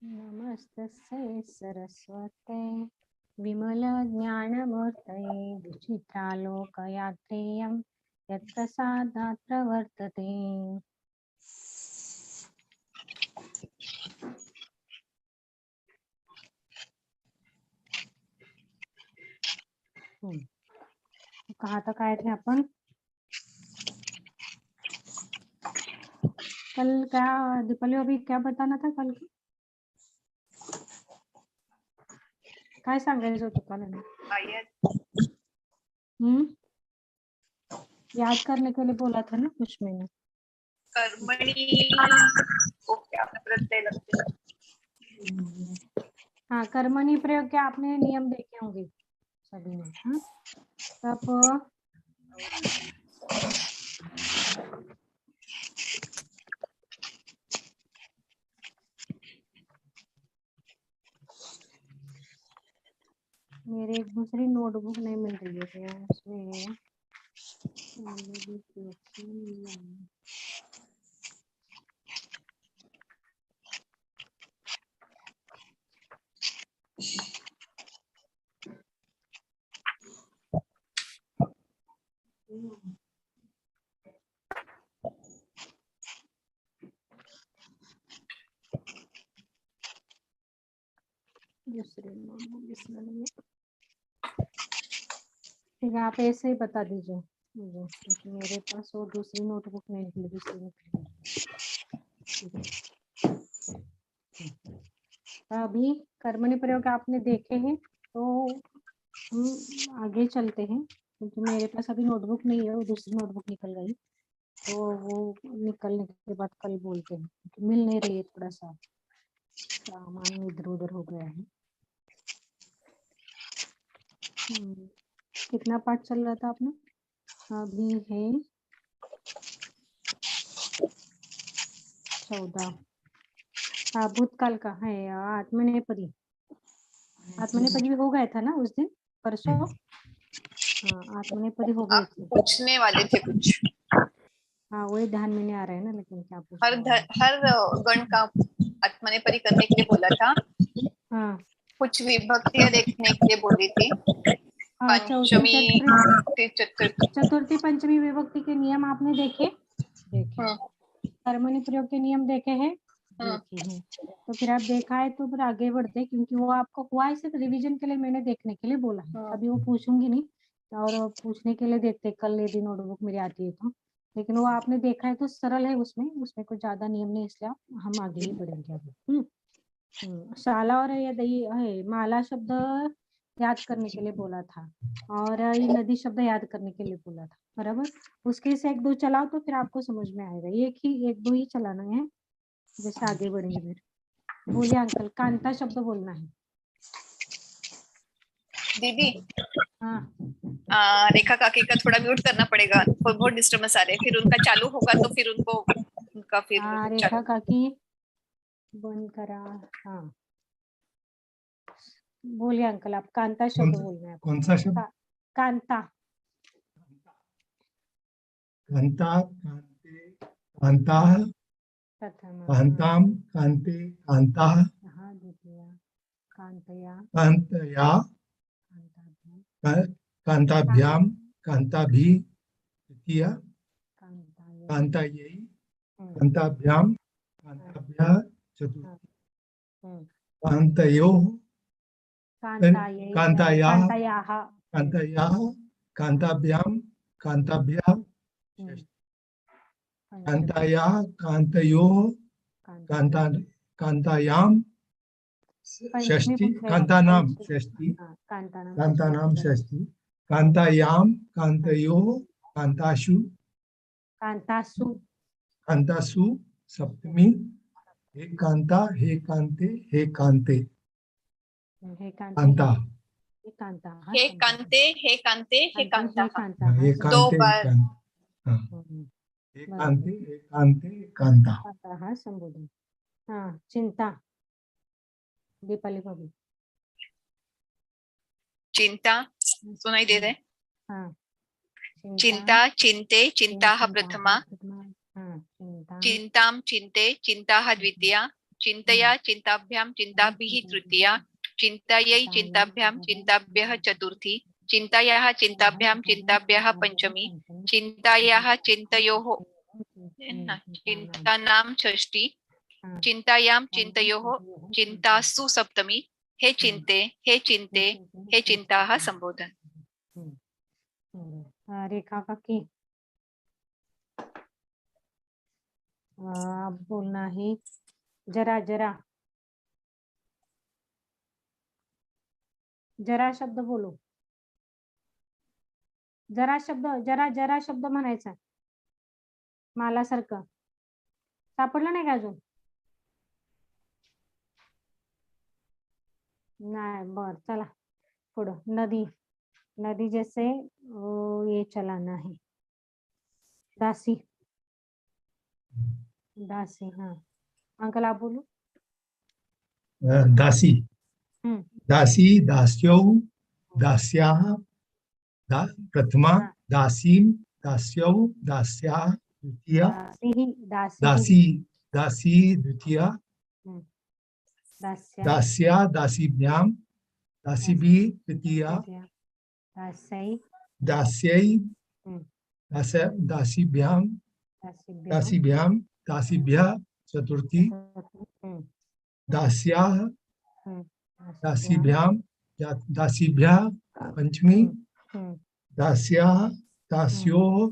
नमस्तस्यै सरस्वते विमल ज्ञानमूर्तये विचित्रालोकयात्रेयं यत्प्रसादात् प्रवर्तते। कहाँ तक आए थे अपन? कल क्या दीपाली अभी क्या बताना था कल की? काय सांगायचं होतं काल? याद करने के लिए बोला था ना कुछ मैंने। कर्मणी को क्या प्रत्यय लगते हैं? हाँ, कर्मणी प्रयोग के आपने नियम देखे होंगे सभी ने। हाँ, तब मेरे एक दूसरी नोटबुक नहीं मिल रही है क्या उसमें? दूसरी नोटबुक इसमें नहीं है। ठीक है, आप ऐसे ही बता दीजिए मुझे, क्योंकि मेरे पास वो दूसरी नोटबुक नहीं निकली, दूसरी निकली। अभी कर्मणी प्रयोग आपने देखे हैं तो हम आगे चलते हैं, क्योंकि मेरे पास अभी नोटबुक नहीं है, वो दूसरी नोटबुक निकल गई, तो वो निकलने के बाद कल बोलते हैं, क्योंकि मिल नहीं रही है, थोड़ा सा सामान इधर उधर हो गया है। कितना पाठ चल रहा था आपने? अभी है 14। हाँ, भूतकाल का है आत्मनेपदी। आत्मनेपदी भी हो गया था ना उस दिन, परसों। हाँ, आत्मनेपदी हो गए आप थे। पूछने वाले थे कुछ? हाँ, वही ध्यान में नहीं आ रहा है ना, लेकिन क्या पूछ हर गण का आत्मनेपदी करने के लिए बोला था। हाँ कुछ विभक्तियां देखने के लिए बोली थी। हाँ, पंचमी चतुर्थी पंचमी विभक्ति के नियम आपने देखे? हाँ, कर्मणी प्रयोग के नियम देखे हैं? हाँ। देखे हैं। तो फिर आप देखा है तो फिर आगे बढ़ते हैं, क्योंकि वो आपको हुआ है सिर्फ रिवीजन के लिए, मैंने देखने के लिए बोला है। हाँ। अभी वो पूछूंगी नहीं, और पूछने के लिए देखते कल यदि नोटबुक मेरी आती है तो। लेकिन वो आपने देखा है तो सरल है, उसमें कुछ ज्यादा नियम नहीं, इसलिए हम आगे ही बढ़ेंगे अभी। शाला और यदि है माला शब्द याद करने के लिए बोला था, और ये नदी शब्द याद करने के लिए बोला था, बराबर। उसके से एक दो चलाओ तो फिर आपको समझ में आएगा। एक दो ही चलाना है, जैसे आगे बढ़ेंगे फिर। बोलिए अंकल, कांता शब्द बोलना है। दीदी, हाँ, रेखा काकी का थोड़ा म्यूट करना पड़ेगा, बहुत डिस्टर्बेंस आ रहे हैं। फिर उनका चालू होगा तो फिर उनका फिर हाँ, रेखा चालू। काकी बंद करा। हाँ, बोलिए अंकल, आप कांता शब्द बोलना है। कौन सा शब्द? कांता। कांता, कांते, कांताः, प्रथम। कांताम, कांते, कांताः, हाँ, द्वितीय। कांतया। कांतया, कांताभ्याम, कांताभिः, तृतीया, कांतायै, कांताभ्याम, कांताभ्यः, चतुर्थी, कांतयोः, कांतायाः, कांतायाः, कांताभ्याम, कांताभ्यः, षष्ठी, कांतायाः, कांतयोः, कांतायाम, षष्ठी, कांतानाम षष्ठी, कांतानाम षष्ठी, कांतायाम, कांतयोः, कांतासु, कांतासु सप्तमी, हे कांता, हे कांते, हे कांते, कांता, हे कांते, हे कांते, हे कांता। हे दो कांते, बार। हे कांते, हे कांते, कांता। हाँ, संबोधन। हाँ, चिंता। दीपाली भाभी। चिंता सुनाई दे रहे? हाँ, चिंता, चिंते, चिंताः प्रथमा, हाँ, चिंता, चिंतां, चिंते, चिंताः द्वितीया, चिंतया चिंताभ्यां चिंताभिः तृतीया, चिंतायै चिंताभ्यां चिंताभ्यः चतुर्थी, चिंतायाः चिंताभ्यां चिंताभ्यः पंचमी, चिंतायाः चिंतयोः चिंतानां षष्ठी, चिंतायां चिंतयोः चिंतासु सप्तमी, हे चिंते हे चिंते हे चिंताः संबोधन। रेखा काकी अब बोलना है जरा जरा जरा शब्द बोलो, जरा शब्द जरा जरा शब्द म्हणायचा मालासारखं. सापडलं नाही का अजून? नाही बर चला पुढं. नदी नदी जैसे ये चलाना है. दासी दासी हाँ अंकल आप बोलो. दासी हम्म. दासी दास्यौ दास्याः प्रथमा हाँ. दासीं दास्यौ दास्याः द्वितीया दासी दासी दासी द्वितीया दास्या दास्या दासीभ्यां दासीभिः तृतीया दास्यै दास्यै दासीभ्यां दासीभ्यां दासीभ्यः चतुर्थी दास्याः दासीभ्यां दासीभ्यः पंचमी दास्याः दास्योः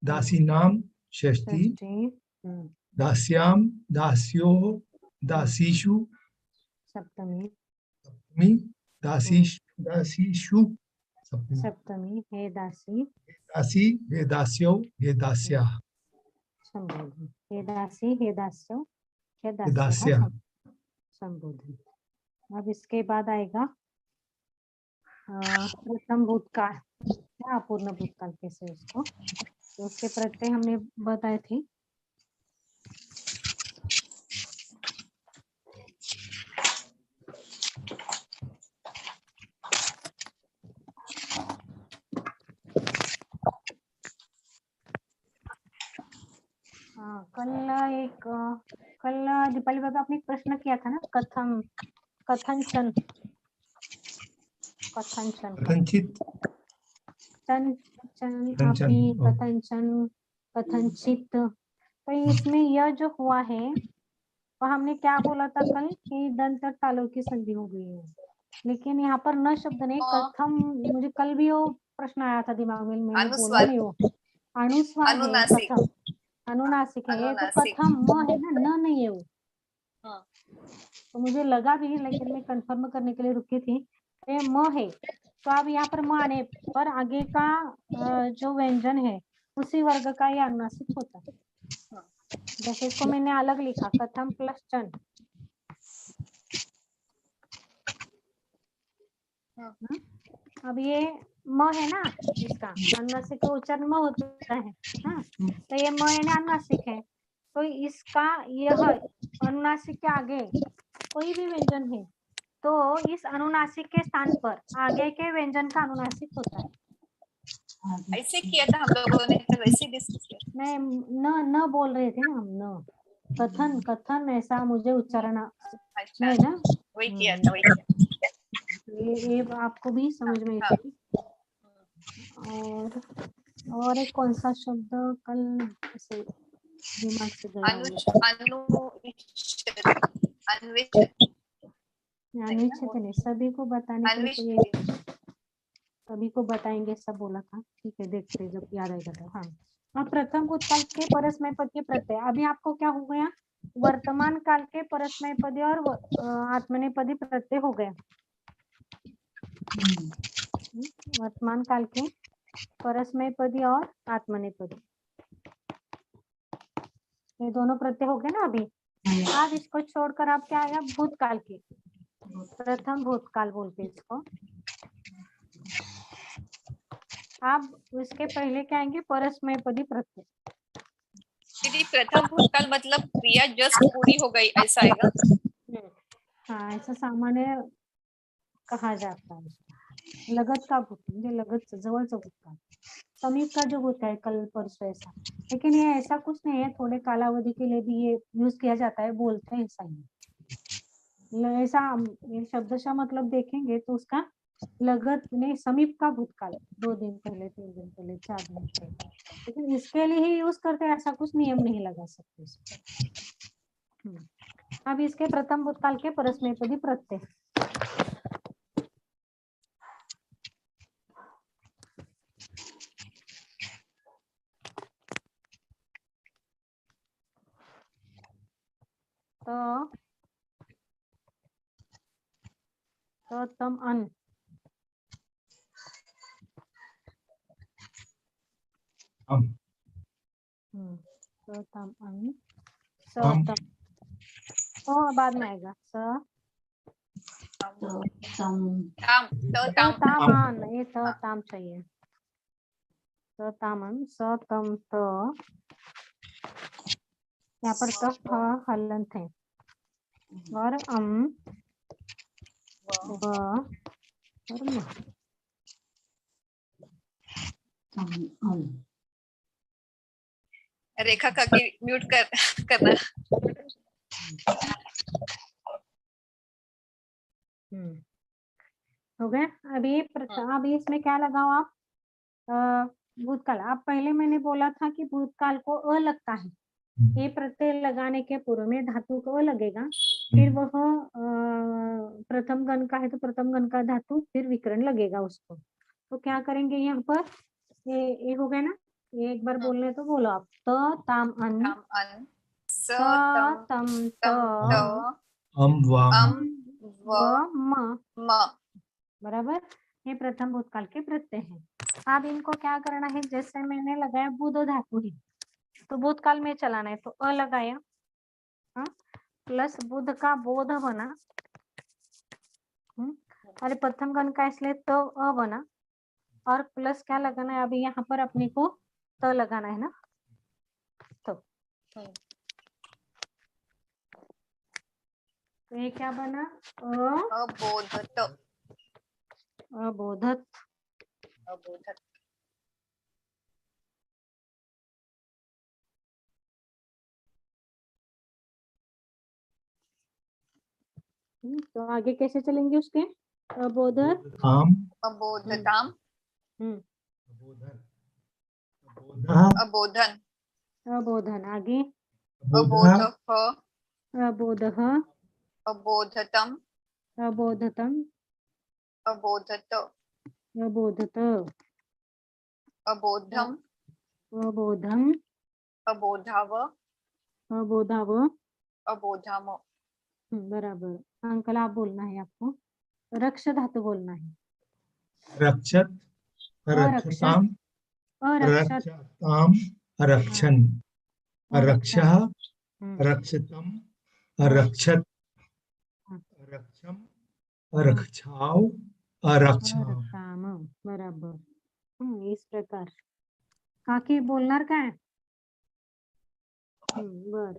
दासीनां षष्ठी दास्यां दास्योः दासीषु सप्तमी दासीषु सप्तमी हे दासी दासी हे दास्यौ हे दास्याः संबोधन. हे दासी हे दास्यो हे हे दास्याः दास्याः. संबोधन. अब इसके बाद आएगा प्रथम भूतकाल या अपूर्ण भूतकाल कैसे उसको, तो उसके प्रत्यय हमने बताए थे. कल दीपाली बाबा आपने एक प्रश्न किया था ना, कथनचन कथंचित आपी कथनचित. तो इसमें यह जो हुआ है वो हमने क्या बोला था कल कि दंत और तालु की संधि हो गई है, लेकिन यहाँ पर न शब्द नहीं कथम. मुझे कल भी वो प्रश्न आया था दिमाग में, मैंने बोला नहीं. वो अनुस्वार है अनुनासिक. कथम, अनुनासिक है ये, तो अनुनासिक. कथम म है ना, न नहीं है वो. हाँ. तो मुझे लगा भी, लेकिन मैं कंफर्म करने के लिए रुकी थी. ये म है, तो अब यहाँ पर म आने पर आगे का जो व्यंजन है उसी वर्ग का ये अनुनासिक होता है. जैसे इसको मैंने अलग लिखा कथम प्लस चन. अब ये म है ना, इसका अनुनासिक का उच्चारण म होता है. हाँ, तो ये म यानी अनुनासिक है, तो इसका यह अनुनासिक के आगे कोई भी व्यंजन है तो इस अनुनासिक के स्थान पर आगे के व्यंजन का अनुनासिक होता है. ऐसे किया था हम लोगों ने, तो वैसे डिस्कस किया. नहीं न बोल रहे थे ना हम, न कथन कथन ऐसा मुझे उच्चारण अच्छा, नहीं ना. वही किया था, वही किया. ये आपको भी समझ में हाँ. और एक कौन सा शब्द कल ऐसे दिमाग से गया अन्वेषित नहीं, सभी को बताने के लिए तो ये सभी को बताएंगे सब बोला था. ठीक है, देखते जब याद आएगा तो. हाँ, अब प्रथम भूतकाल के परस्मय पद के प्रत्यय. अभी आपको क्या हो गया, वर्तमान काल के परस्मय पदी और आत्मनेपदी प्रत्यय हो गया. वर्तमान काल के परस्मय पदी और आत्मनेपदी ये दोनों प्रत्यय हो गए ना अभी. आज इसको छोड़कर आप क्या आएगा, भूतकाल के. प्रथम भूतकाल बोलते इसको. आप उसके पहले क्या आएंगे, परस्मय पदी प्रत्यय. दीदी प्रथम भूतकाल मतलब क्रिया जस्ट पूरी हो गई ऐसा आएगा. हाँ, ऐसा सामान्य कहा जाता है. लगत का भूतकाल म्हणजे लगत जवळचं भूतकाल, समीप का जो होता है कल परसों ऐसा. लेकिन ये ऐसा कुछ नहीं है, थोड़े कालावधि के लिए भी ये यूज किया जाता है, बोलते हैं ऐसा ही. ऐसा ये शब्दशः मतलब देखेंगे तो उसका लगत नहीं, समीप का भूतकाल, 2 दिन पहले, 3 दिन पहले, 4 दिन पहले, लेकिन इसके लिए ही यूज करते हैं, ऐसा कुछ नियम नहीं लगा सकते इसमें। अब इसके प्रथम भूतकाल के परस्मैपदी प्रत्यय। तो तम अन, हम तो तम अन, स हम तम, तो बाद में आएगा स ताम तो ताम तामान, ये तो ताम चाहिए, तो तामन स तम तो, यहाँ पर तो हलंत है, और व और म। रेखा का म्यूट करना। हो गया। अभी इसमें क्या लगाओ आप, भूतकाल। अब पहले मैंने बोला था कि भूतकाल को अ लगता है, ये प्रत्यय लगाने के पूर्व में धातु को अ लगेगा, फिर वह प्रथम गण का है तो प्रथम गण का धातु, फिर विकरण लगेगा उसको। तो क्या करेंगे यहाँ पर, ये हो गया ना, ये एक बार बोलने तो बोलो आप, त ताम अन, ताम अन स स तम तम त त हम वाम अम व व म, म। बराबर, ये प्रथम भूतकाल के प्रत्यय हैं। अब इनको क्या करना है, जैसे मैंने लगाया बुध धातु है तो भूतकाल में चलाना है, तो अ लगाया, प्लस बुध का बोध बना, और प्रथम गण का इसलिए तो अ बना, और प्लस क्या लगाना है, अभी यहाँ पर अपने को त लगाना है ना, तो ये क्या बना, अबोधत अबोधत, अबोधत। तो आगे कैसे चलेंगे उसके, अबोधत, हम अबोधताम अबोधन अबोधः अबोधन अबोधन, आगे अबोधः अबोधः अबोधः, अबोधतम अबोधतम, अबोधत अबोधत, अबोधम अबोधम, अबोधाव अबोधाव, अबोधाम। बराबर। अंकल आप बोलना है आपको, रक्ष धातु बोलना है, रक्षत अरक्षत, रक्षताम अरक्षत, रक्षताम रक्षन् अरक्षत, रक्षः रक्षतम रक्षत रक्षम रक्षाव रक्षाम। अरक्षाम, बराबर। इस प्रकार काकी बोलणार काय, बर,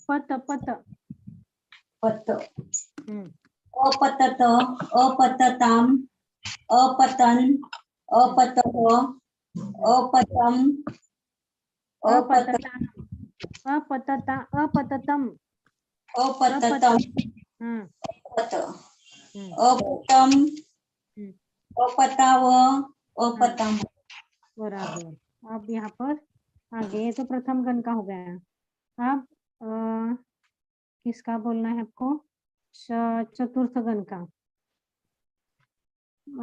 पत पत, पत हम्म, अपतत अपतताम अपतन अपतः अपतम अपत अपतताम, अपतता, अपततम, अपततम हम्म, अपत हम्म, अपतम हम्म, अपताव अपतम। बराबर। अब यहाँ पर आगे, ये तो प्रथम गण का हो गया। अब किसका बोलना है आपको, चतुर्थ गण का।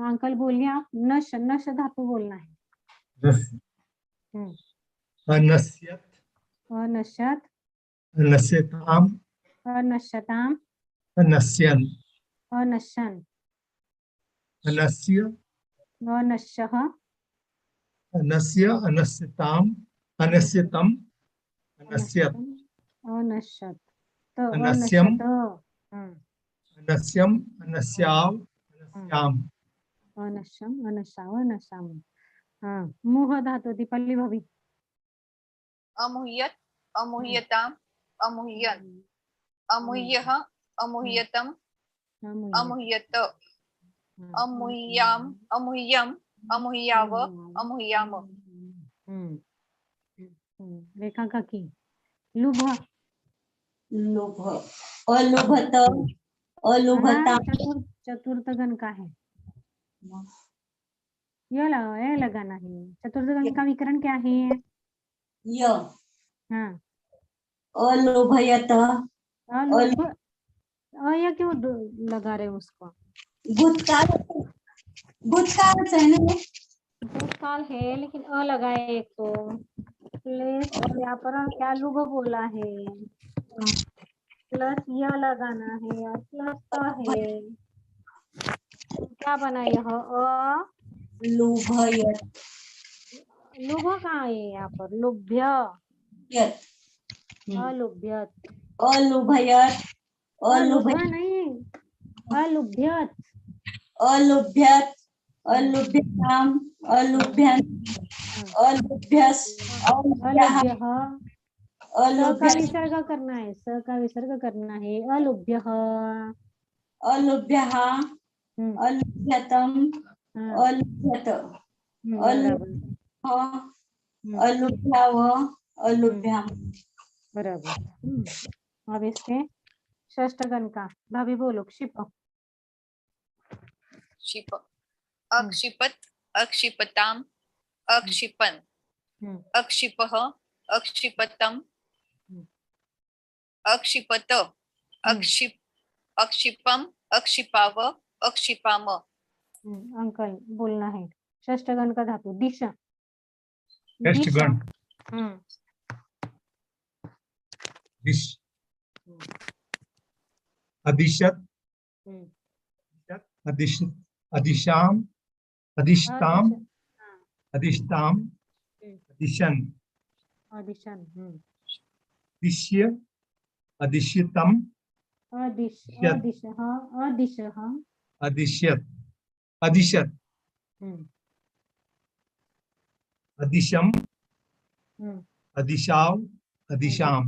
अंकल बोलिए आप, नश, नश धातु बोलना है, अनस्यत अनश्यत, अनस्यताम अनश्यताम, अनस्यन् अनश्यन, अनस्य अनश्यः, अनस्य अनस्यताम अनस्यतम अनस्यत अनश्यतम, अनश्यत, तो अनस्यम अनश्यत, अनस्यम अनस्याव अनस्याम। अनश्यम, अनश्याव, अनश्याम। हाँ, मुह धातु, दीपाली भाभी, अमुह्यत अमुह्यताम अमुह्यन अमुह्यः अमुह्यतम अमुह्यत अमुह्याम अमुह्यम अमुह्याव अमुह्याम। रेखा का की लुभ लुभ अलुभत हाँ, अलुभता चतुर्थ गण का है, ये लगाना है। चतुर्थ गण का विकरण क्या है? य हाँ, अलुभयत अलुभ या क्यों लगा रहे हो उसको? भूतकाल भूतकाल से है ना ये? भूतकाल है लेकिन लगाए एक तो प्लस यहाँ पर क्या लुभ बोला है, प्लस यह लगाना है और प्लस है, तो क्या बना यह लुभयत लुभ कहाँ है यहाँ पर? लुभ्य यत अलुभ्यत अलुभयत अलुभ अलुभयत नहीं अलुभ्यत अलुभ्यत अलुभ्यताम अलुभ्यन अलुभ्यस अलुभ्यः अलुभ्य स का अलुभ्यस विसर्ग करना है, स का विसर्ग करना है। अलुभ्य अलुभ्यः अलुभ्यतम अलुभ्यत बराबर अलुभ्याव अलुभ्याम बराबर। अब इसके षष्ठ गण का भाभी बोलो। क्षिप क्षिप अक्षिपत अक्षिपताम अक्षिपन अक्षिपः अक्षिपतम अक्षिपत अक्षिप अक्षिपम अक्षिपाव अक्षिपाम। अंकल बोलना है। षष्ठ गण का धातु दिशा षष्ठगण दिश अदिशत अदिश अदिशाम अधिष्ठाम अधिष्ठाम अदिशन दिशन दिश्य अदिश्यतम अदिशः अदिश्यत अदिशत अदिशम अदिशाव अदिशाम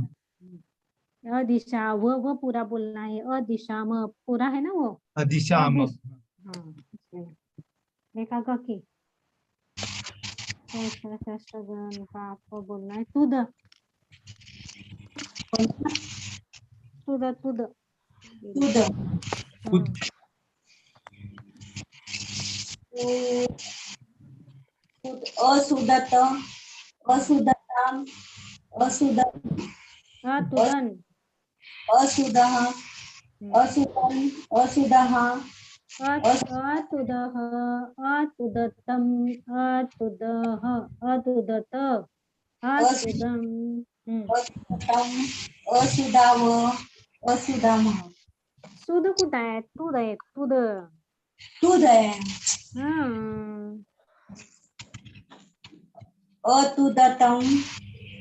अदिशा वो पूरा बोलना है। अदिशा म पूरा है ना वो अदिशाम देखा का की षष्ठ गण का आपको बोलना है। तुद तुद तुद तुद असुदत असुदताम असुदत तुदन असुदः असुदन असुदः अतुदः अतुदतम अतुदः अतुदत अतुदम असुदतम असुदाव असुदामः सुद कुठं आहे? तुद आहे तुद तुद आहे अतुदतम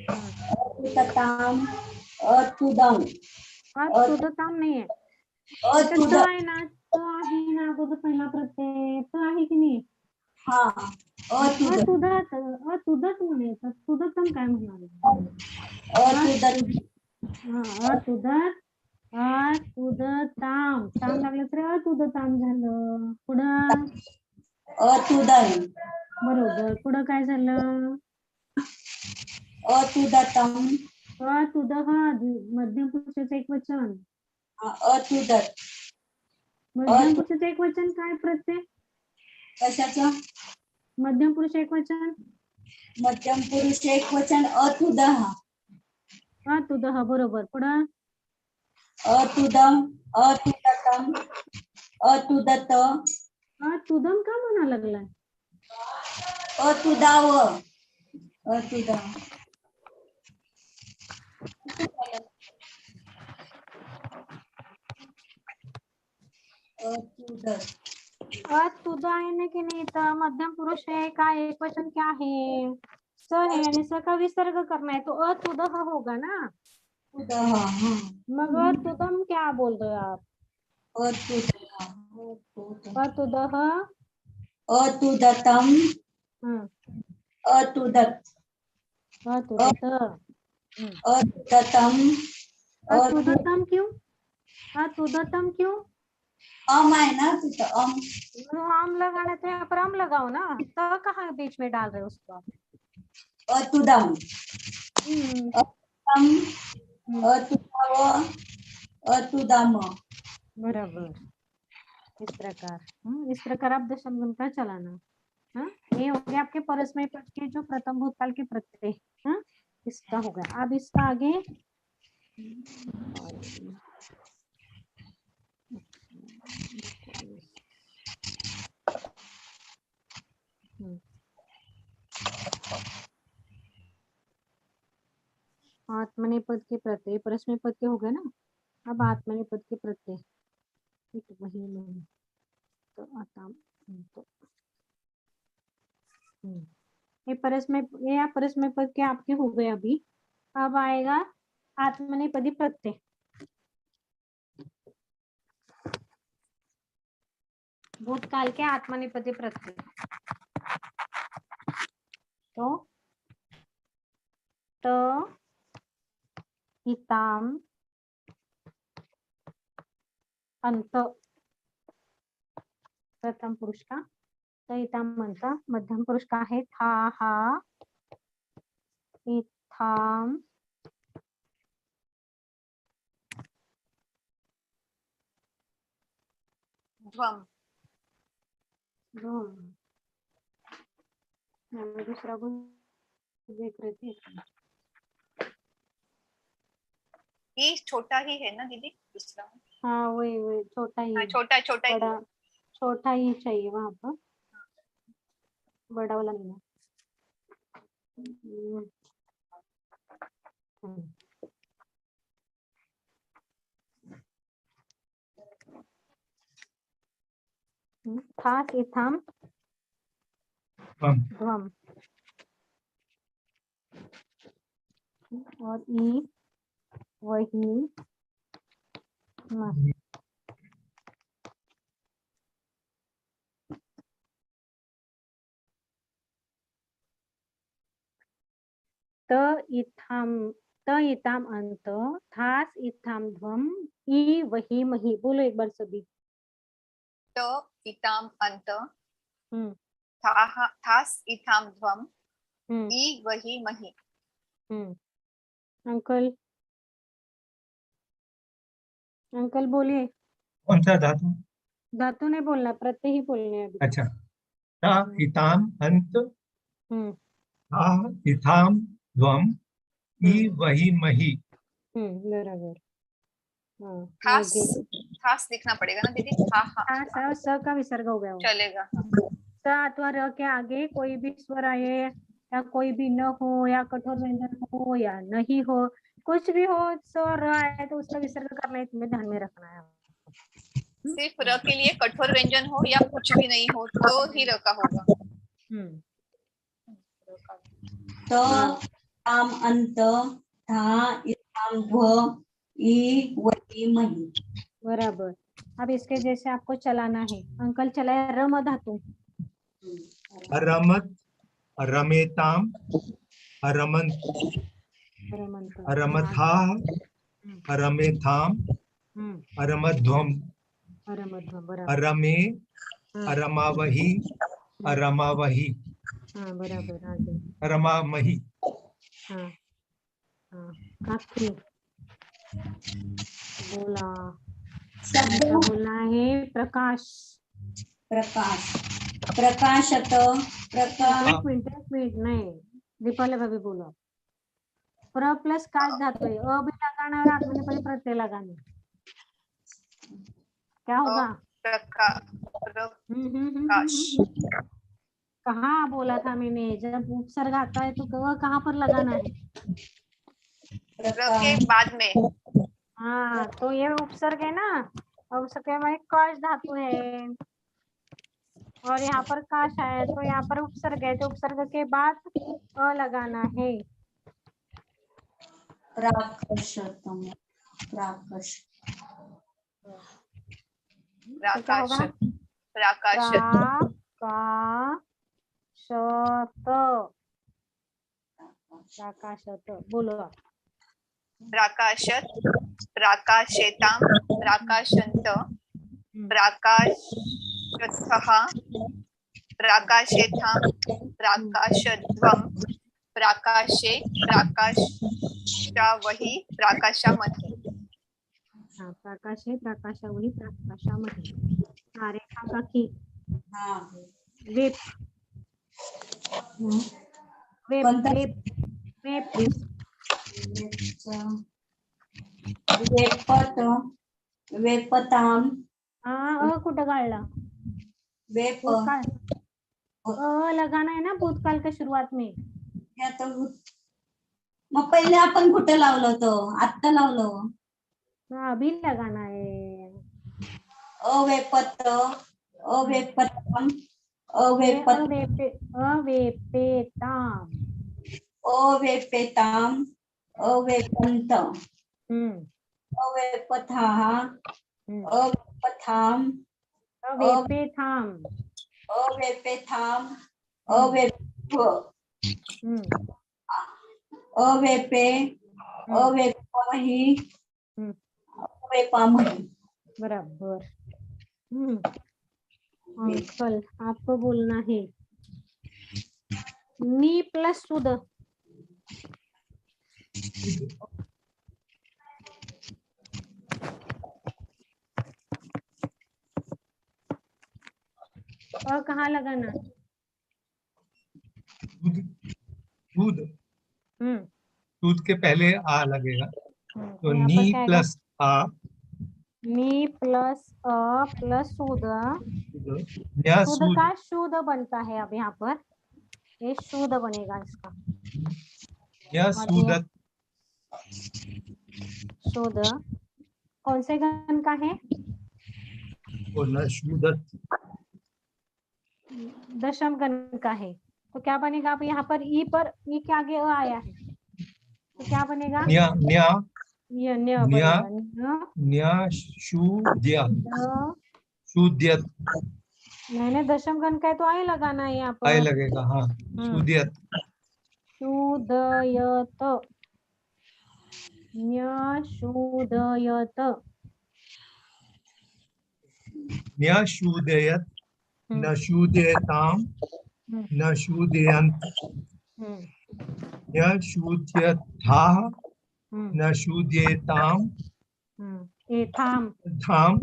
अतुदताम अतुदम तुदताम नाही आहे। अतुद आहे ना, तो आहे ना अगोदर पहिला प्रत्यय तो आहे की नाही? हा अतुद तुदत म्हणायचं, तुदतम काय म्हणाले? अतुदत तुदत तुदताम ताम लागलं तर तुदताम झालं। पुढं अतुदन बरोबर, पुढं काय झालं? अतुदतम तुदह मध्यम पुरुषाचं एक वचन, अतुदत मध्यम पुरुषाचं एक वचन काय प्रत्यय? कशाचं? मध्यम पुरुष एक वचन मध्यम पुरुष एक वचन अतुदः तुदह बरोबर। पुढं अतुदम अतुदतम अतुदत तुदम का म्हणा लागलाय? अतुदाव अतुदा अतुदत तुद आहे ना की नाही, तर मध्यम पुरुष है का एक वचन क्या है? स है आणि स का विसर्ग करना है तो अतुदह होगा ना। मग तुदम क्या बोल रहे हो आप? अतुदह अतुदतम अतुदत अतुदत अतुदतम अतुदतम क्यों? अतुदतम क्यों? है ना तिथं आम लगाना तो यहाँ पर आम लगाओ ना, तो कहाँ बीच में डाल रहे हो उसको? अतुदम अतुदाव अतुदाम। बराबर, इस प्रकार आप दशम का चलाना। हाँ, ये हो गया आपके परस्मय पद के जो प्रथम भूतकाल के प्रत्यय। हाँ, इसका हो गया। अब इसका आगे आत्मनेपद के प्रत्यय परस्मय पद के हो गए ना। अब आत्मनेपद के प्रत्यय वही नहीं तो आता तो ये परस्मय पद के आपके हो गए अभी। अब आएगा आत्मनेपदी प्रत्यय। भूतकाल के आत्मनेपदी प्रत्यय तो इताम अंत प्रथम पुरुष का इताम अंत। मध्यम पुरुष का है था हा इथाम ध्वम। मैं दूसरा को देख रही थी। ये छोटा ही है ना दीदी दूसरा? हाँ वही छोटा ही। हाँ, छोटा ही बड़ा छोटा ही चाहिए वहां पर, बड़ा वाला नहीं है। था इथाम ध्वम और ई वही मही। त इताम अंत थास इथाम ध्वम ई वही मही। बोलो एक बार सभी। तो इताम अंत हम्म थास इताम ध्वम हम्म ई वही मही। अंकल बोलिए। कौन सा धातु? धातु नहीं बोलना, प्रत्यय ही बोलने हैं अभी। अच्छा, ता इताम अंत हम्म था इथाम ध्वम ई वही मही। बराबर। हाँ थास आगे थास लिखना पड़ेगा ना दीदी? हाँ हाँ सा स का विसर्ग हो गया वो। चलेगा। स अथवा र के आगे कोई भी स्वर आए या कोई भी न हो या कठोर व्यंजन हो या नहीं हो, कुछ भी हो, स्वर आए तो उसका विसर्ग करना है, तुम्हें ध्यान में रखना है। सिर्फ र के लिए कठोर व्यंजन हो या कुछ भी नहीं हो तो ही र का होगा। तो आम अंत था इताम ध्व ई वही मही। बराबर। अब इसके जैसे आपको चलाना है। अंकल चलाए रम धातु। रमत रमेताम रमंत रमथा रमेथाम रमध्वम रमे रमावही रमावही बराबर। आगे रमामही। आखिरी बोला शब्द बोलना है प्रकाश। प्रकाश प्रकाशत प्रकाश एक मिनट नहीं, दीपाली भाभी बोलो। प्र प्लस काश धातु है, अ भी लगाना और आत्मनेपदी प्रत्यय लगाना। क्या होगा? प्रकाश। कहाँ बोला था मैंने? जब उपसर्ग आता है तो कहाँ पर लगाना है? र के बाद में। हाँ, तो ये उपसर्ग है ना, उपसर्ग में काश धातु है और यहाँ पर काश है, तो यहाँ पर उपसर्ग है, तो उपसर्ग के बाद अ लगाना है। प्राकशतम प्राकश प्राकाशत प्राकाशत बोलो। प्राकाशत प्राकाशेताम प्राकाशंत प्राकाशतः प्राकाशेथाम प्राकाशध्वम प्राकाशे, प्रकाशावही, प्रकाशामध्ये. हाँ प्रकाशे, प्रकाशावही, प्रकाशामध्ये. हाँ रेखा काकी. हाँ वेप. वेप कोणता? वेप वेप प्लीज. वेपत, वेपताम, हाँ कुठं काढला वेप भूतकाल. लगाना है ना भूतकाल के शुरुआत में. हे आता मग पहिले आपण कुठे लावलो होतो? आत्ता लावलो. हाँ अभी लगाना है. अवेपत, अवेपतम, अवेपत, अवेपेताम. अवेपेताम, अवेपंत, अवेपथाः, अवेपथाम, अवेपेथाम. अवेपेथाम, अवेप, अवेपे, अवेपामहि, अवेपामहि. बराबर. अंकल आपको बोलना है नी प्लस सुद. कहाँ लगाना? दूध दूध के पहले आ लगेगा तो यहाँ नी पर क्या आएगा? प्लस आ, नी प्लस अ प्लस शुद्ध. या शुद्ध सूद, का शुद्ध बनता है. अब यहाँ पर ये शुद्ध बनेगा इसका. या सूदत, शुद्ध कौन से गण का है? और न सूदत, दशम गण का है. तो क्या बनेगा? अब यहाँ पर ई के आगे अ आया है तो क्या बनेगा? न्या न्या न्य न्या बनेगा. न्या शूद्य, न्य. शूद्यत, मैंने दशम गण का है तो आई लगाना है यहाँ आय पर. लगेगा. हाँ शूद्यत, शुद्धयत. न्यशुद्धयत. न्या शूदयत, न शूदयताम, न शूदयंत, न्या शूद्यथाः, न शूद्येताम, एथाम. धाम,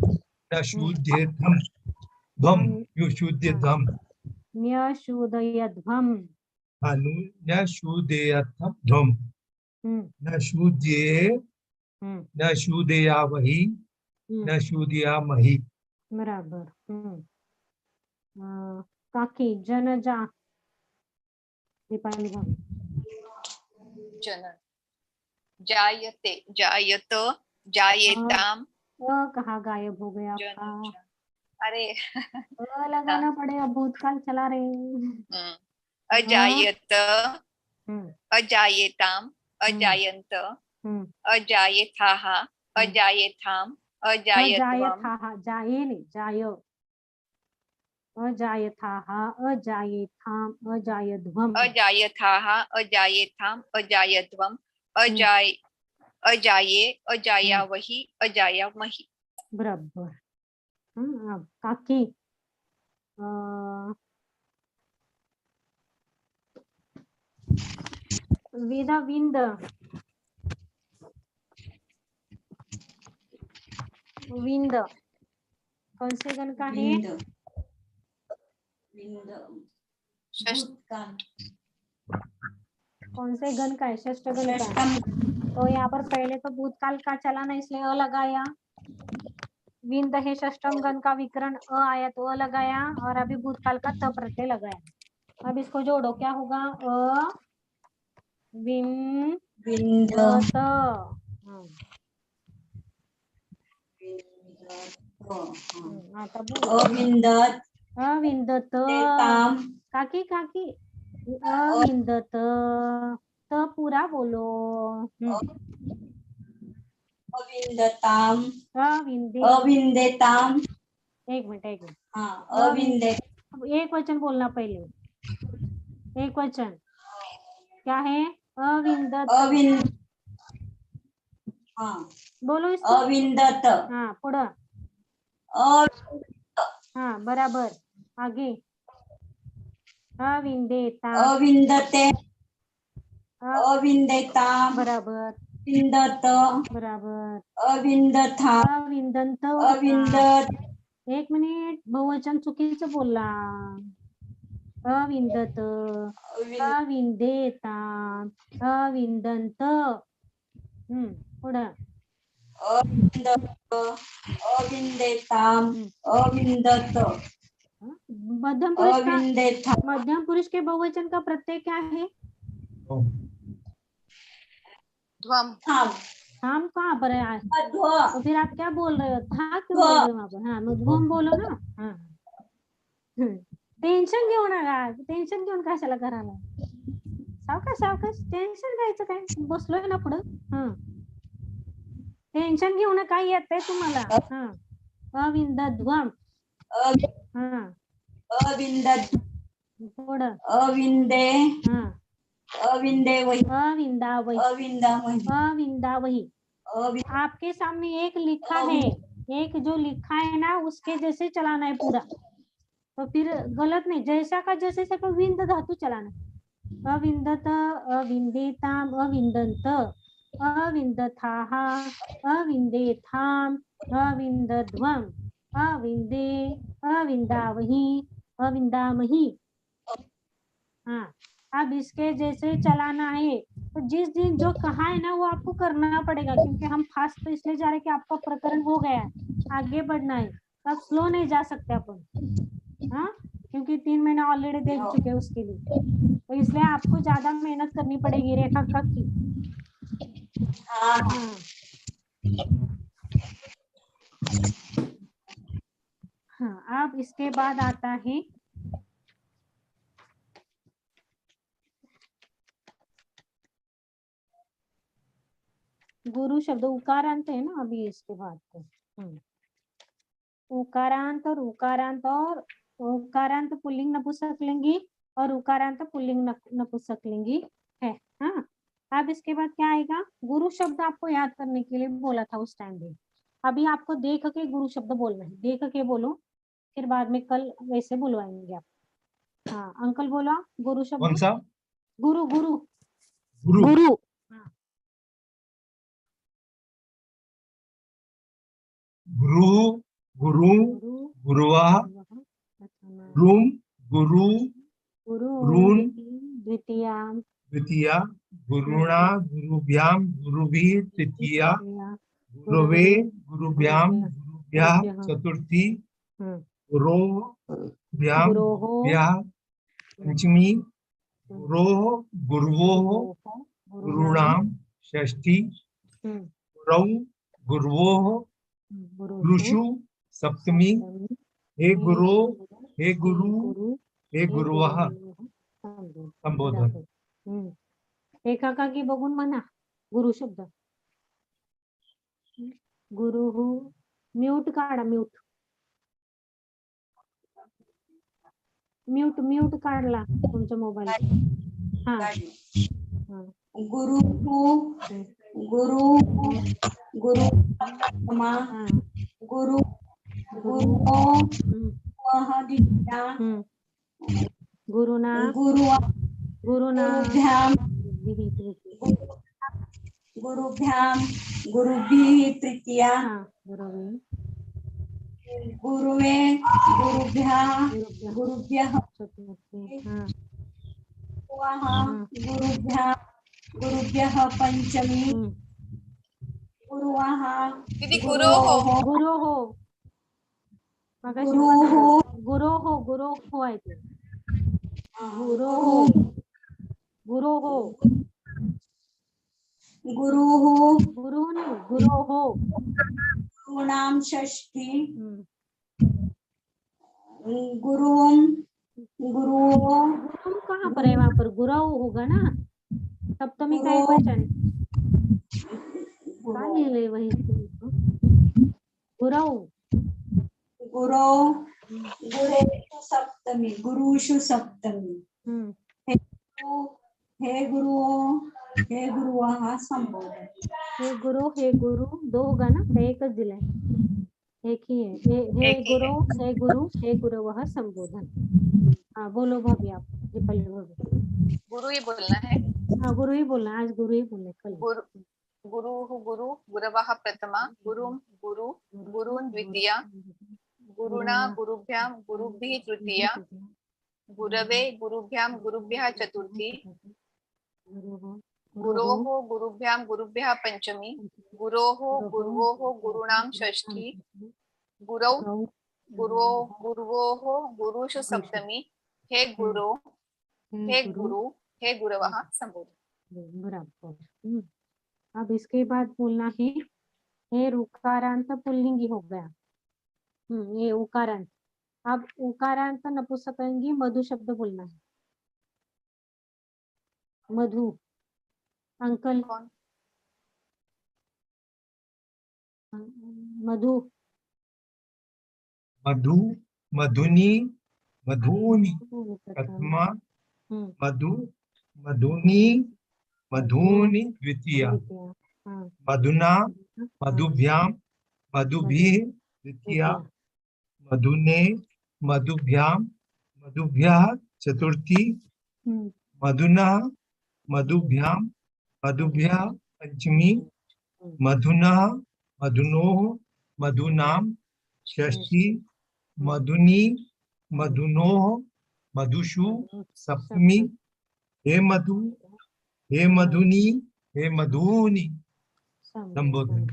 न शूद्येतम, धम, यु शूद्यतम, न्यशुद्धयध्वम. न शूद्येतम, धम, न शूद्ये, न शूदयावहि, न शूदयामहि. बराबर. काकी जनजा. दीपाली भाभी. जन, जायते, जायत, जायेताम. कहाँ गायब हो गया जन, आपका? अरे लगाना पड़ेगा. भूतकाल चला रहे हैं. अजायत, अजायेताम, अजायंत, अजायथाः, अजायथाम, अजायत्वम. अजायथाः. जाये नहीं जायो. अजायथाः, अजायेथाम, अजायध्वम. अजायथाः, अजायेथाम, अजायध्वम, अजाये, अजायावहि, अजायामहि. बराबर. अब काकी वेदा विंद. विंद कौन से गण का है? भूतकाल. कौन से गण का है? षष्ठ गण का. तो यहाँ पर पहले तो भूतकाल का चला ना इसलिए अ लगाया. विंद है षष्टम गण का विकरण अ आया तो अ लगाया और अभी भूतकाल का त प्रत्यय लगाया. अब इसको जोड़ो क्या होगा? अ विंद. अविंदत, अविंदत. काकी काकी अविंदत. त पूरा बोलो. अविंदताम, अविंदे. अविंदेताम. एक मिनट. हाँ अविंदे. अब एक वचन बोलना पहले. एक वचन क्या है? अविंदत. अविंद, हाँ बोलो इसको. अविंदत. हाँ पुढं. हाँ बराबर. आगे. अविंदेता. अविंदते, अविंदेताम, बराबर, विंदत, बराबर, अविंदथा, अविंदंत, अविंदत, एक मिनिट, बहुवचन चुकीचं बोलला. अविंदत, अविंदेता, अविंदंत. पुढं. अविंदत, अविंदेताम, अविंदत, मध्यम पुरुष का, अविंदेथा, मध्यम पुरुष के बहुवचन का प्रत्यय क्या है? ध्वम। थाम, हम कहाँ पर है आज? अध्व, तो फिर आप क्या बोल रहे हो? था क्यों बोल रहे हो वहाँ पर? हाँ, मधुबन बोलो ना. हाँ. टेन्शन घेऊ नका, टेन्शन घेऊन कशाला करायला? सावकाश सावकाश, टेन्शन घ्यायचं काय? बसलोय ना पुढं. हा, टेन्शन घेऊ नका, येतंय तुम्हाला. हा, अविंदध्वम. हा, अविंदत, पुढं. अविंदे, हा, अविंदेवही, अविंदावही, अविंदावही, अविंदावही. आपके सामने एक लिखा है, एक जो लिखा है ना उसके जैसे चलाना है पूरा. तो फिर गलत नहीं, जैसा का जैसे से तो विंद धातु चलाना. अविंदत, अविंदेताम, अविंदंत, अविंदथाः, अविंदेथाम, अविंदध्वम, अविंदे, अविंदावही, अविंदामही. हाँ, अब इसके जैसे चलाना है. तो जिस दिन जो कहा है ना वो आपको करना पड़ेगा, क्योंकि हम फास्ट तो इसलिए जा रहे हैं कि आपका प्रकरण हो गया है, आगे बढ़ना है. अब स्लो नहीं जा सकते अपन. हाँ, क्योंकि 3 महीना ऑलरेडी देख चुके हैं उसके लिए. तो इसलिए आपको ज्यादा मेहनत करनी पड़ेगी रेखा का की. हाँ, अब इसके बाद आता है गुरु शब्द. उकारांत है ना अभी इसके बाद तो. उकारांत और उकारांत, और उकारांत पुल्लिंग नपुंसकलिंगी और उकारांत पुल्लिंग नपुंसकलिंगी है. हाँ, अब इसके बाद क्या आएगा? गुरु शब्द आपको याद करने के लिए बोला था उस टाइम भी. अभी आपको देख के गुरु शब्द बोलना है. देख के बोलो, फिर बाद में कल वैसे बुलवाएंगे आप. हाँ, अंकल बोला गुरु शब्द. कौन सा? गुरु गुरु गुरु. गुरु. गुरु, गुरु, गुरुवाः, गुरुम, गुरु, गुरून्, द्वितीया, द्वितीया, गुरुणा, गुरुभ्यां, गुरुभिः तृतीया, गुरवे, गुरुभ्यां, गुरुभ्यः चतुर्थी, गुरोभ्यां, गुरुभ्यः पंचमी, गुरोः, गुरुवोः, गुरूणां षष्ठी, गुरौ, गुरुवोः, गुरुषु सप्तमी. हे गुरु, हे गुरु, हे गुरुवः संबोधन. एकाकी बघून म्हणा गुरु शब्द. गुरु. म्यूट काढा, म्यूट. म्यूट म्यूट काढला तुमच्या मोबाईल. हा, गुरु, गुरु, गुरु, गुरु, गुरु, द्वितीया, गुरुना, गुरुना, गुरुभ्यां, गुरुभिः तृतीया, गुरुवे, गुरुभ्यः, गुरुभ्यः गुरुभ्यः, गुरुभ्यः पंचमी, गुरुवाः, गुरोः, गुरोः, गुरुः, गुरोः, गुरोः आहे ते. गुरोः, गुरोः, गुरुः, गुरुः नाही, गुरोः. गुरूणां षष्ठी, गुरुं, गुरुओ. गुरुम कहाँ पर है? वहाँ पर गुराओ होगा ना. सप्तमी का एक वचन. काय लिहिलंय वही? गुराओ. गुरो, गुरेषु सप्तमी, गुरुषु सप्तमी. हे गुरुओ, हे गुरुवाः संबोधन. हे गुरु दो होगा ना, एकच दिलाय. एक ही है. हे गुरु, हे गुरुवः संबोधन. हाँ, बोलो भाभी आप. ये पहले बोलो. गुरु ही बोलना है. हाँ गुरु ही बोलना, आज गुरु ही बोलना कल। गुरु गुरुः गुरु गुरवः प्रथमा गुरुं गुरु गुरून् द्वितीया गुरुणा गुरुभ्यां गुरुभिः तृतीया गुरवे गुरुभ्यां गुरुभ्यः चतुर्थी गुरोः गुरुभ्यां गुरुभ्यः पंचमी गुरोः गुरुवोः गुरूणां षष्ठी गुरौ गुरुवोः गुरुषु सप्तमी हे गुरो हे गुरु हे गुरवः संबोधन। बराबर। अब इसके बाद बोलना है हे ऋकारांत पुल्लिंगी हो गया। ये उकारांत। अब उकारांत नपुंसकलिंगी मधु शब्द बोलना है। मधु अंकल कौन? मधु मधु मधुनी मधुनी प्रथमा मधु मधुनी मधुनी द्वितीया मधुना मधुभ्यां मधुभिः तृतीया मधुने मधुभ्यां मधुभ्यः चतुर्थी मधुना मधुभ्यां मधुभ्यः पंचमी मधुना मधुनोः मधुनां षष्ठी मधुनी मधुनोः मधुषु सप्तमी हे मधु हे मधुनी हे मधुनी संबोधन।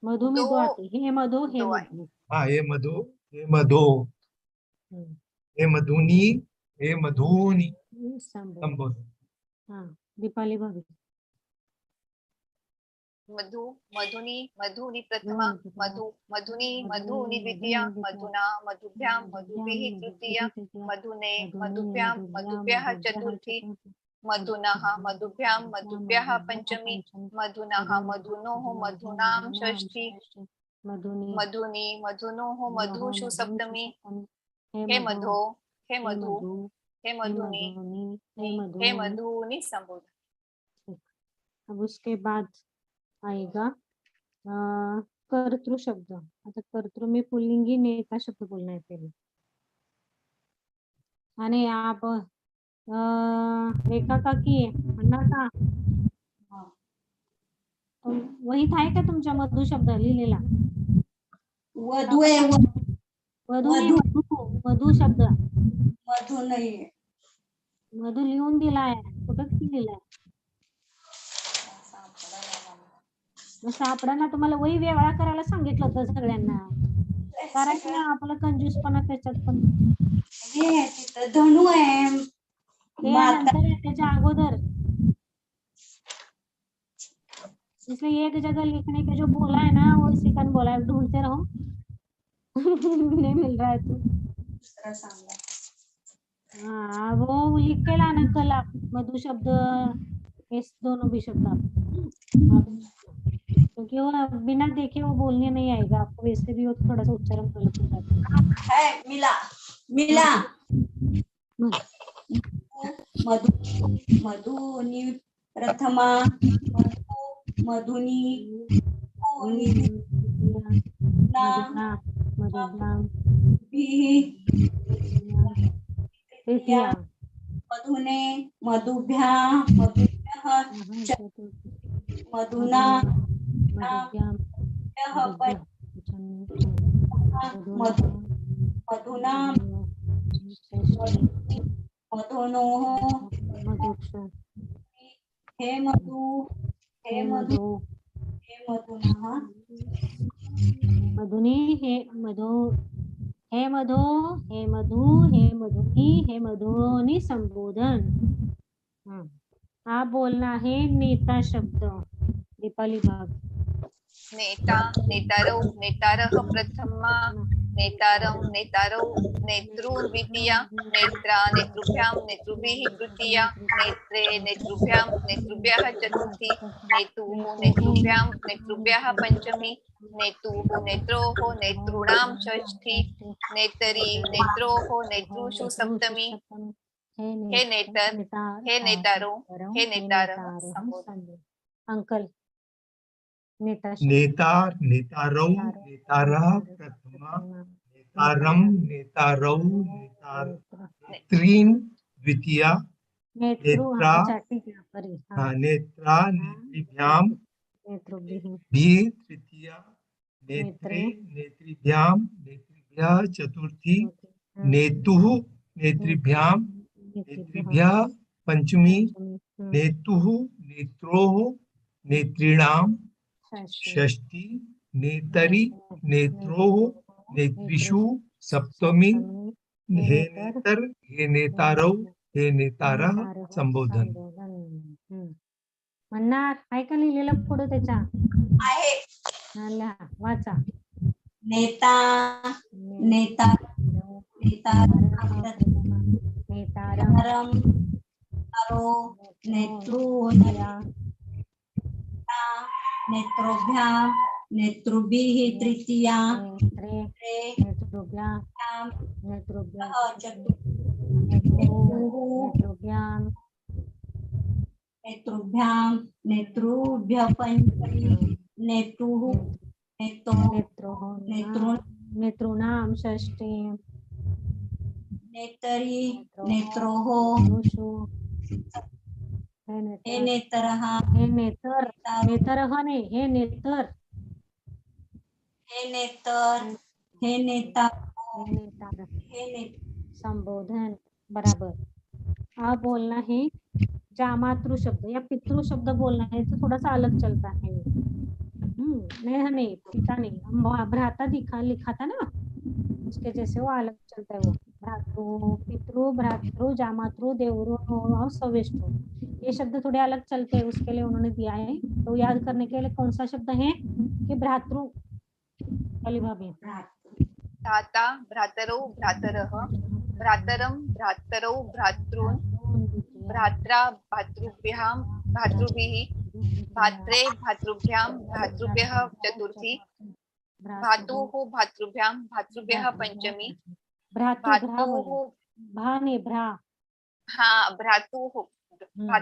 मधु में दो आते हे मधु हे मधु। हाँ हे मधु हे मधु हे मधुनी हे मधुनी संबोधन। हाँ दीपाली भाभी। मधु मधुनी मधुनी प्रथमा मधु मधुनी मधुनी द्वितीया मधुना मधुभ्यां मधुभिः तृतीया मधुने मधुभ्यां मधुभ्यः चतुर्थी मधुनः मधुभ्यां मधुभ्यः पंचमी मधुनः मधुनोः मधुनां षष्ठी मधुनी मधुनोः मधुषु सप्तमी हे मधो हे मधु हे मधुनी हे मधुनी संबोधन। अब उसके बाद आएगा कर्तृ शब्द। आता कर्तृ में पुल्लिंगी नेता शब्द बोलना है पहले। आणि आप रेखा काकी अन्ना का वही था का तुमच्या मधु शब्द लिहिलेला? वधू आहे वधू नाही, मधु शब्द मधू नाही मधु लिहून दिलाय कुठं लिहिलाय? सापडाना तुम्हाला वही वेगळा करायला सांगितलं होतं सगळ्यांना, कारण की आपलं कंजूसपणा त्याच्यात पण तिथं धनु आहे नंतर त्याच्या अगोदर, इसलिए एक जगह लिखने के जो बोला है ना वो इसी का बोला है, ढूंढते रहो नहीं मिल रहा है तो दूसरा सांगा। हाँ वो लिख के लाना कल आप मधु शब्द इस दोनों भी शब्द क्योंकि वो बिना देखे वो बोलने नहीं आएगा आपको, वैसे भी वो थोड़ा सा उच्चारण गलत हो जाता है। मिला मिला मधु मधुनी प्रथमा मधु मधुनी मधुने मधुभ्या मधुभ्यः मधुना मधुना मधुनोः हे मधु हे मधु हे मधुनः मधुनी हे मधु हे मधु हे मधु हे मधुनी हे मधुनी संबोधन। आप बोलना है नेता शब्द। दीपाली भाग। नेता नेतारौ नेतारः प्रथमा नेतारं नेतारौ नेतॄन् द्वितीया नेत्रा नेतृभ्यां नेतृभिः तृतीया नेत्रे नेतृभ्यां नेतृभ्यः चतुर्थी नेतुः नेतृभ्यां नेतृभ्यः पंचमी नेतुः नेत्रोः नेतॄणां षष्ठी नेतरी नेत्रोः नेतृषु सप्तमी हे नेतर हे नेतारो हे नेतारः संबोधन। अंकल नेता नेतारौ नेतारः प्रथमा नेतारं नेतारौ नेत्रीन् द्वितीया नेत्रा परी हाँ, नेत्रा नेत्रिभ्याम नेत्रोभिः भी तृतीया, नेत्रे नेत्रिभ्याम नेत्रिभ्यः चतुर्थी, नेतुः नेत्रिभ्याम नेत्रिभ्यः पंचमी, नेतुः नेत्रोः नेत्रीणां षष्ठी, नेतरि नेत्रोः नेत्रिषु सप्तमी, हे नेतर हे नेतारौ हे नेतारः संबोधन. म्हणणार आहे का लिहिलेलं पुढे त्याच्या? आहे. हा, लिहा, वाचा. नेता नेता नेतारं नेत्रोभ्यां नेतृभिः तृतीया, नेत्रोभ्यां नेतृभ्यां नेतृभ्यः पंचमी, नेतुः नेतॄणां षष्ठी, नेतरि नेत्रोः हे नेतरः हे नेतर नेतरः नाही हे नेतर हे नेतर हे नेता हे नेतार हे संबोधन. बराबर. अब बोलना है जामातृ शब्द या पितृ शब्द बोलना है तो थोड़ा सा अलग चलता है. नहीं पिता नहीं, भ्राता लिखा था ना, उसके जैसे वो अलग चलता है. वो भ्रातृ पितृ भ्रातृ जामातृ देवरु और सवेष्टु ये शब्द थोड़े अलग चलते हैं, उसके लिए उन्होंने दिया है. तो याद करने के लिए कौन सा शब्द है कि भ्रातृ वाली भाभी भ्राता भ्रातरौ भ्रातरः, भ्रातरं भ्रातरौ भ्रातॄन्, भ्रात्रा भातृभ्यां भातृभिः, भात्रे भातृभ्यां भातृभ्यः चतुर्थी, भातुः भातृभ्यां भातृभ्यः पंचमी, भातुः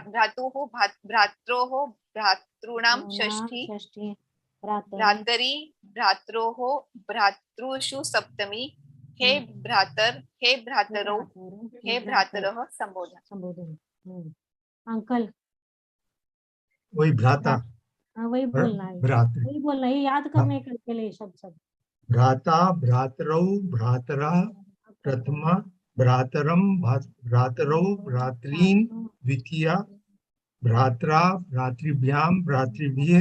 भ्रातुः भ्रात्रोः भ्रातॄणां षष्ठी, भ्रातरि भ्रात्रोः भ्रातृषु सप्तमी, हे भ्रातर हे भ्रातरौ हे भ्रातरः संबोधन. अंकल वही भ्राता, वही बोलना है, भ्रातृ, वही बोलना है, याद करने के लिए शब्द. भ्राता भ्रातरौ भ्रातरः प्रथमा, भ्रातरं भ्रातरौ भ्रातॄन् द्वितीया, भ्रात्रा भ्रातृभ्यां भ्रातृभिः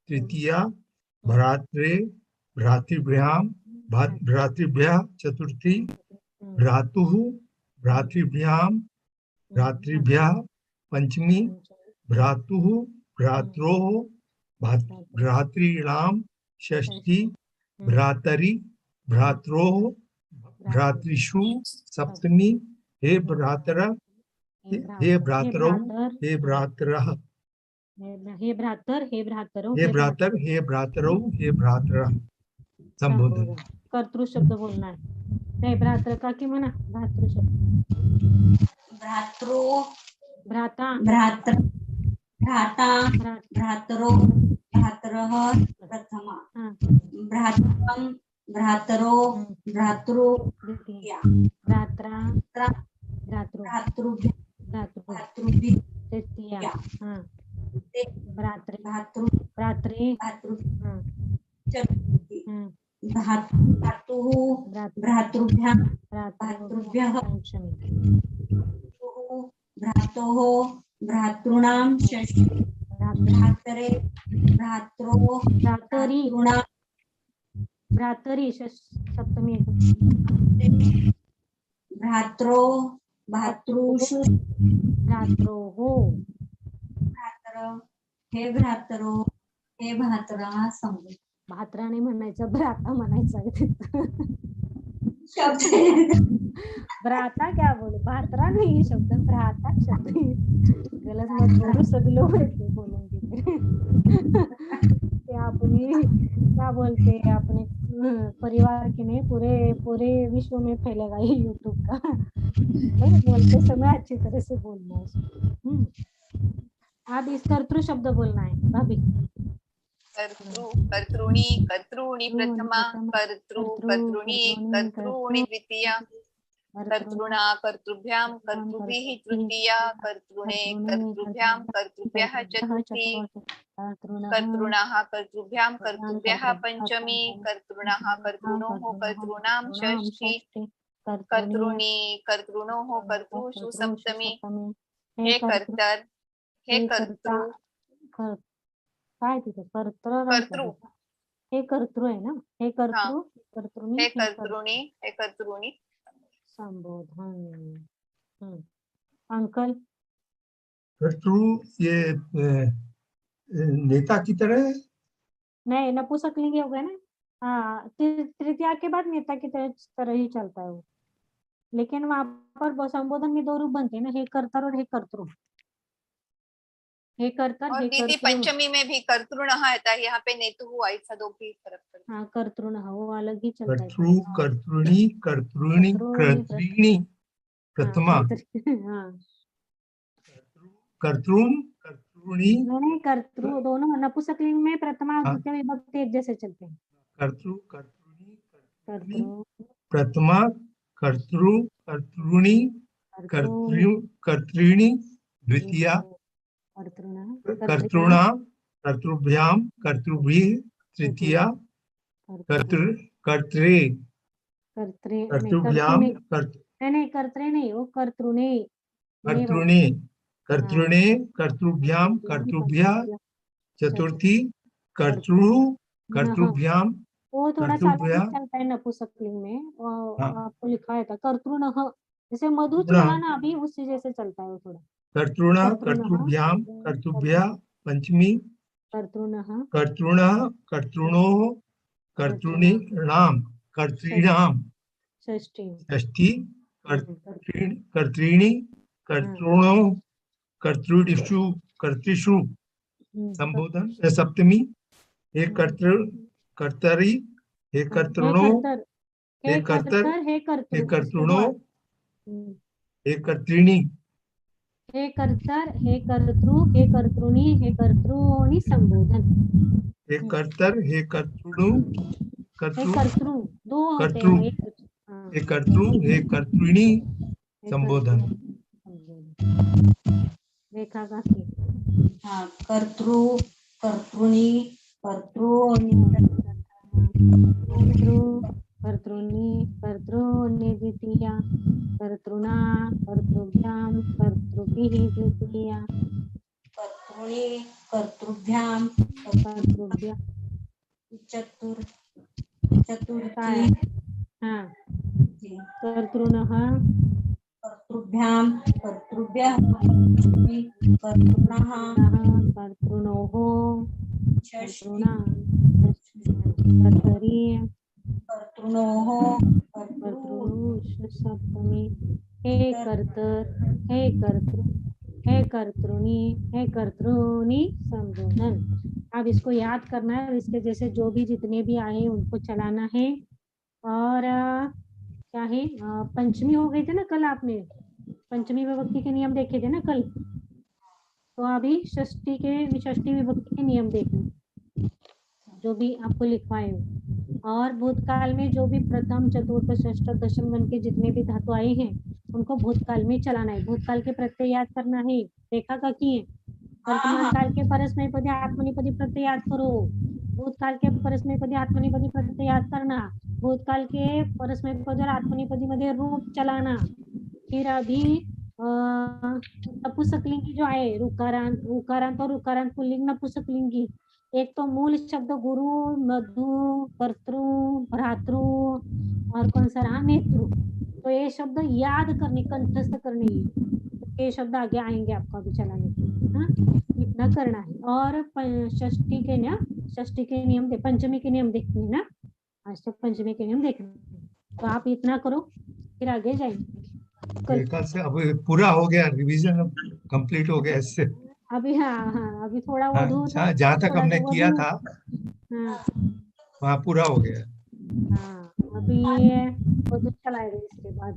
तृतीया, भ्रात्रे भ्रातृभ्यां भ्रातृभ्यः चतुर्थी, भ्रातुः भ्रातृभ्यां भ्रातृभ्यः पंचमी, भ्रातुः भ्रात्रोः भ्रातॄणां षष्ठी, भ्रातरि भ्रात्रोः भ्रातृषु सप्तमी, हे भ्रातर हे भ्रातरौ हे भ्रातरः, हे भ्रातर हे भ्रातरौ हे भ्रातर हे भ्रातरौ हे भ्रातरः संबोधन. कर्तृ शब्द बोलना है. नाही भ्रातर का की म्हणा भ्रातृ शब्द. भ्रातृ भ्राता भ्राता भ्रातरो भ्रातरः प्रथमा, भ्रातरं भ्रातरो भ्रातृ द्वितीया, भ्रात्रा भ्रातृभ्यः भ्रातृभिः तृतीया, भ्रात्रे भ्रात्रे चतुर्थी, भ्रातुः भ्रातृभ्यां भ्रातृभ्यः पंचमी, भ्रातोः भ्रातॄणां षष्ठी, भ्रातरे भ्रात्रोः भ्रातॄणां भ्रातरी सप्तमी, भ्रात्रो भातृषु भ्रात्रोः भ्रातर हे भ्रातरो हे भातरा संबोधन. भात्रा नाही म्हणायचं, भ्राता म्हणायचं आहे तिथं. भ्राता क्या बोले, भात्रा नहीं शब्द, भ्राता शब्द. गलत मत बोलो, सभी लोग ऐसे बोलेंगे. अपनी क्या बोलते हैं अपने परिवार के नहीं पूरे विश्व में फैलेगा ये यूट्यूब का. बोलते समय अच्छी तरह से बोलना है. अब इस कर्तृ शब्द बोलना है भाभी. कर्तॄणि प्रथमा, कर्तृ कर्तॄणि द्वितीया, कर्तृणा कर्तृभ्यां कर्तृभिः तृतीया कर्तृणे कर्तृभ्यां कर्तृभ्यः चतुर्थी कर्तृणः कर्तृभ्यां कर्तृभ्यः पंचमी कर्तृणः कर्तृणोः कर्तॄणां षष्ठी कर्तॄणी कर्तृणोः कर्तृषु सप्तमी हे कर्तर हे कर्तृ काय तिथे कर्तृ कर्तृ हे कर्तृ आहे ना, हे कर्तृ कर्तृनी हे कर्तृणी हे कर्तृणी संबोधन। अंकल कर्तृ ये नेता की तरह है? नहीं, नपुंसकलिंगी हो गया ना। हाँ, तृतीया के बाद नेता की तरह ही चलता है वो, लेकिन वहां पर संबोधन में दो रूप बनते हैं ना, हे कर्तर और हे कर्तृ। हे कर्तर और हे दीदी कर्तृ। पंचमी में भी कर्तृणः आता है, यहाँ पे नेतु हुआ, ऐसा दो भी फर्क पड़ता है। हाँ, कर्तृण वो अलग ही चलता है। कर्तृ कर्तृणी कर्तृणी कर्तृणी प्रथमा हाँ कर्तृन कर्तृणी नहीं, कर्तृ दोनों नपुंसकलिंग में प्रथमा और द्वितीय विभक्ति एक जैसे चलते हैं। कर्तृ कर्तृणी कर्तृणी कर्तृ प्रथमा कर्तृ कर्तृणी कर्तृणी द्वितीया कर्तृणा कर्तृभ्यां कर्तृभिः तृतीया कर्तृ कर्तृभ्यां नहीं, कर्तृ नहीं, वो कर्तृणे कर्तृणे कर्तृणे कर्तृभ्यां कर्तृभ्यः चतुर्थी कर्तृ कर्तृभ्यां वो थोड़ा कर्तृभ्या चलता है नपुंसकलिंग में। हाँ। आपको लिखा है था कर्तृणः, जैसे मधु चला ना अभी, उसी जैसे चलता है वो थोड़ा। कर्तृणा कर्तृभ्यां कर्तृभ्या पंचमी कर्तृणः कर्तृणः कर्तृणोः कर्तृणीणां कर्तॄणां षष्ठी षष्ठी कर्तॄणी कर्तृणोः कर्तृषु कर्तृषु संबोधन सप्तमी हे कर्तृ कर्तरी हे कर्तृणो हे कर्तर हे कर्तृणो हे कर्तृणी हे कर्तर हे कर्तृ हे कर्तृणी हे कर्तृणी संबोधन। हे कर्तर हे कर्तृणु हे कर्तृ दो होते कर्तृ हैं। हे कर्तृ हे कर्तृणी संबोधन। रेखा का हाँ, कर्तृ कर्तृणी कर्तृणी कर्तृणी द्वितीया कर्तृणा कर्तृभ्यां कर्तृभिः तृतीया कर्तृणी कर्तृभ्यां कर्तृभ्या चतुर्थी हाँ कर्तृणः कर्तृभ्यां कर्तृभ्यः कर्तृणः कर्तृणोः षष्ठी कर्तरी कर्तृणोः कर्तृषु सप्तमी हे कर्तर हे कर्तृ हे कर्तृणी हे कर्तृणी संबोधन। अब इसको याद करना है, इसके जैसे जो भी जितने भी आए उनको चलाना है। और क्या है, पंचमी हो गई थी ना कल, आपने पंचमी विभक्ति के नियम देखे थे ना कल, तो अभी षष्ठी विभक्ति के नियम देखना जो भी आपको लिखवाए हो। और भूतकाल में जो भी प्रथम चतुर्थ षष्ठ दशम गण के जितने भी धातु आए हैं उनको भूतकाल में चलाना है, भूतकाल के प्रत्यय याद करना है। देखा का किए वर्तमान काल के परस्मैपदी आत्मनेपदी प्रत्यय याद करो, भूतकाल के परस्मैपदी आत्मनेपदी प्रत्यय याद करना, भूतकाल के परस्मैपदी और आत्मनेपदी मध्ये रूप चलाना। फिर अभी नपुंसकलिंगी जो है उकारांत और उकारांत पुल्लिंग नपुंसकलिंगी, एक तो मूल शब्द गुरु मधु कर्तृ भ्रातृ और कौन सा रहा नेतृ, तो ये शब्द याद करने कंठस्थ करने, ये शब्द आगे आएंगे आपको अभी चलाने के, इतना करना है। और षष्ठी के नियम पंचमी के नियम देखने ना, आज तक पंचमी के नियम देखने, तो आप इतना करो फिर आगे जाएंगे। से अब पूरा हो गया, रिवीजन अब कंप्लीट हो गया इससे। अभी हाँ अभी थोड़ा वधू जहाँ तक हमने किया था वहाँ पूरा हो गया। हाँ अभी वधू चलाएगा, इसके बाद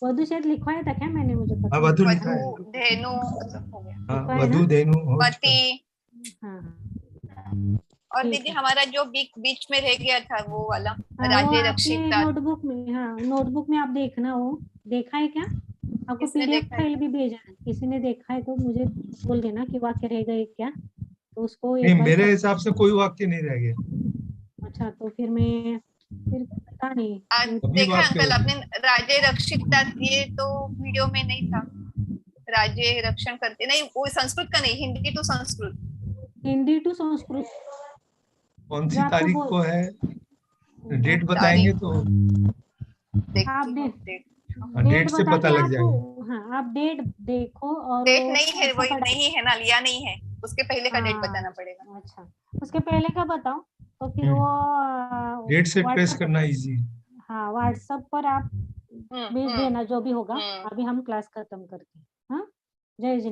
वधू शायद लिखवाया था क्या मैंने, मुझे पता वधू लिखा है, धेनु वधू धेनु पति। हाँ और ठीक दीदी है। हमारा जो बीच में रह गया था वो वाला हाँ, वो राज्य आपने रक्षिता, नोटबुक में, हाँ नोटबुक में आप देखना, वो देखा है क्या? आपको किसने पीडीएफ देखा है? फाइल भी भेजा है, किसी ने देखा है तो मुझे बोल देना कि वाक्य रह गए क्या, तो उसको नहीं, एक बार मेरे हिसाब से कोई वाक्य नहीं रह गया, अच्छा तो फिर पता नहीं अभी देखा है वाक्य अंकल हो आपने गया। राज्य रक्षिता, ये तो वीडियो में नहीं था। राज्य रक्षण करते नहीं, वो संस्कृत का नहीं, हिंदी टू संस्कृत। हिंदी टू संस्कृत कौन जो सी आपको तारीख बोल को है, डेट वो- बताएंगे तो आप देखती हूँ डेट डेट। डेट डेट से बता पता के लग आप, जाएगा। हाँ आप डेट देखो और डेट वो नहीं है, ऐसा वही पढ़ा, नहीं है ना, लिया नहीं है, उसके पहले का डेट हाँ बताना पड़ेगा। अच्छा उसके पहले का बताओ, तो फिर वो डेट से ट्रेस व्हाट्सएप, करना इजी। हाँ व्हाट्सएप पर आप भेज हम्म देना जो भी होगा, हम्म अभी हम क्लास खत्म करते हैं। हाँ, जय जिनेन्द्र।